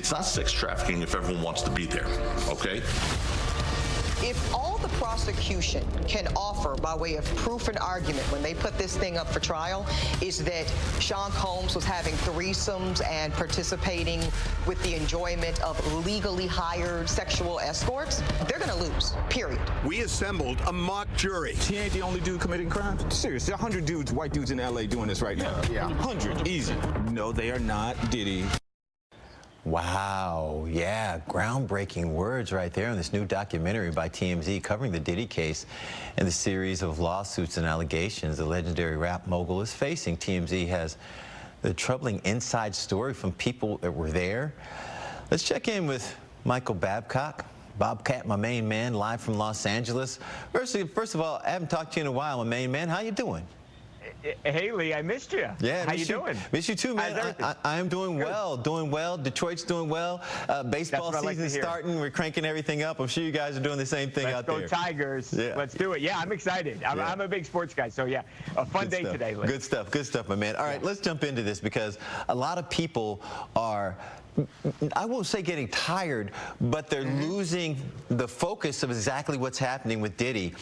It's not sex trafficking if everyone wants to be there, okay? If all the prosecution can offer by way of proof and argument when they put this thing up for trial is that Sean Combs was having threesomes and participating with the enjoyment of legally hired sexual escorts, they're going to lose, period. We assembled a mock jury. He ain't the only dude committing crimes. Seriously, 100 dudes, white dudes in L.A. doing this right now. Yeah. 100, easy. No, they are not Diddy. Wow, yeah, groundbreaking words right there in this new documentary by TMZ covering the Diddy case and the series of lawsuits and allegations the legendary rap mogul is facing. TMZ has the troubling inside story from people that were there. Let's check in with Michael Babcock. Bobcat, my main man, live from Los Angeles. First of all, I haven't talked to you in a while, my main man. How you doing? Hey, Lee, I missed you. Yeah, how you doing? Miss you too, man. I am doing well, Detroit's doing well. Baseball season's starting. We're cranking everything up. I'm sure you guys are doing the same thing out there. Let's go Tigers. Yeah. Let's do it. Yeah, I'm excited. I'm a big sports guy, so yeah, a fun day today, Lee. Good stuff, my man. All right, let's jump into this because a lot of people are, I won't say getting tired, but they're losing the focus of exactly what's happening with Diddy.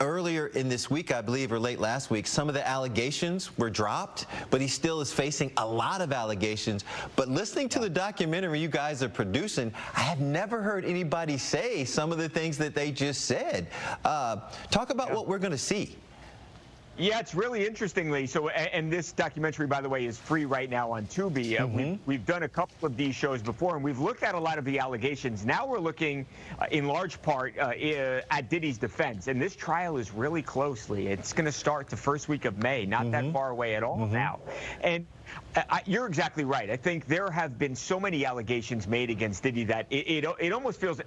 Earlier in this week, I believe, or late last week, some of the allegations were dropped, but he still is facing a lot of allegations. But listening to the documentary you guys are producing, I have never heard anybody say some of the things that they just said. Talk about what we're going to see. Yeah, it's really interestingly. So, and this documentary, by the way, is free right now on Tubi. We've done a couple of these shows before, and we've looked at a lot of the allegations. Now we're looking, in large part, at Diddy's defense. And this trial is really closely. It's going to start the first week of May, not that far away at all now. And you're exactly right. I think there have been so many allegations made against Diddy that it almost feels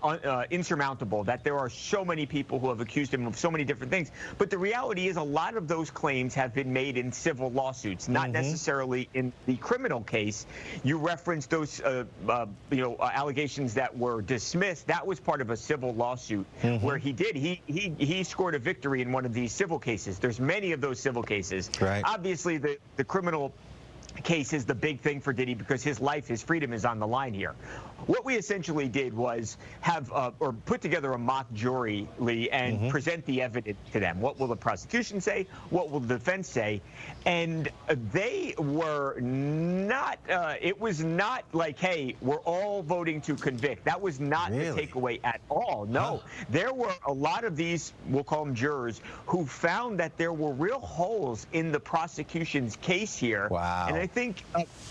insurmountable that there are so many people who have accused him of so many different things. But the reality is a lot of those claims have been made in civil lawsuits, not necessarily in the criminal case. You referenced those allegations that were dismissed. That was part of a civil lawsuit where he scored a victory in one of these civil cases. There's many of those civil cases. Right. Obviously, the criminal case is the big thing for Diddy because his life, his freedom is on the line here. What we essentially did was have or put together a mock jury, Lee, and present the evidence to them. What will the prosecution say? What will the defense say? And they were not, it was not like, hey, we're all voting to convict. That was not the takeaway at all. No, there were a lot of these, we'll call them jurors, who found that there were real holes in the prosecution's case here. Wow. And I think,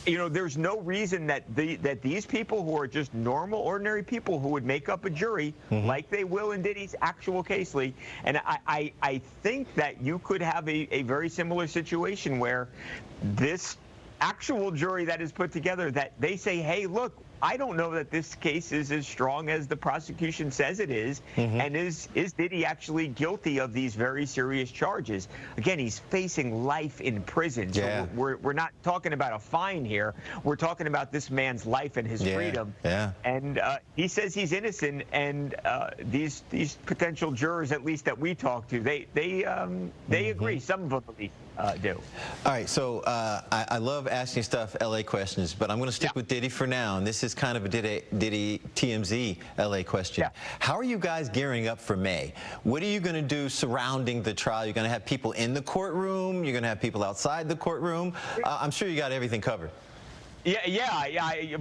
there's no reason that these people who are just normal, ordinary people who would make up a jury like they will in Diddy's actual case, Lee. And I think that you could have a very similar situation where this actual jury that is put together, that they say, hey, look, I don't know that this case is as strong as the prosecution says it is. And is Diddy actually guilty of these very serious charges? Again, he's facing life in prison. So we're not talking about a fine here. We're talking about this man's life and his freedom. And he says he's innocent. And these potential jurors, at least that we talk to, they agree. Some of them at least do. All right. So I love asking stuff, LA questions, but I'm going to stick with Diddy for now. And this is kind of a Diddy TMZ LA question. How are you guys gearing up for May? What are you going to do surrounding the trial? You're going to have people in the courtroom? You're going to have people outside the courtroom? I'm sure you got everything covered. I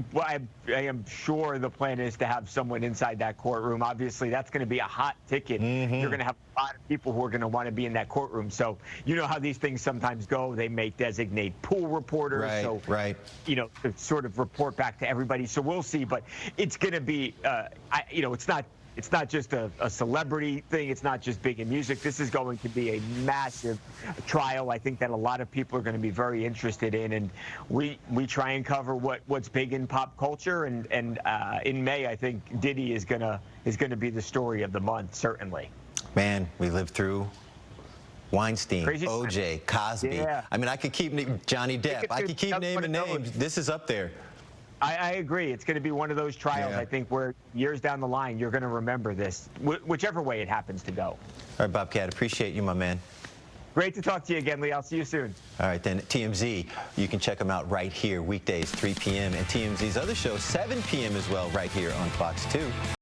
am sure the plan is to have someone inside that courtroom. Obviously, that's going to be a hot ticket. You're going to have a lot of people who are going to want to be in that courtroom. So you know how these things sometimes go. They may designate pool reporters. To sort of report back to everybody. So we'll see. But it's going to be, it's not just a celebrity thing. It's not just big in music. This is going to be a massive trial. I think that a lot of people are going to be very interested in, and we try and cover what's big in pop culture. And in May, I think Diddy is gonna be the story of the month, certainly. Man, we lived through Weinstein, OJ, Cosby. I mean, I could keep Johnny Depp. I could keep naming names. This is up there. I agree. It's going to be one of those trials, I think, where years down the line, you're going to remember this, whichever way it happens to go. All right, Bobcat, appreciate you, my man. Great to talk to you again, Lee. I'll see you soon. All right, then TMZ, you can check them out right here, weekdays, 3 p.m. And TMZ's other show, 7 p.m. as well, right here on Fox 2.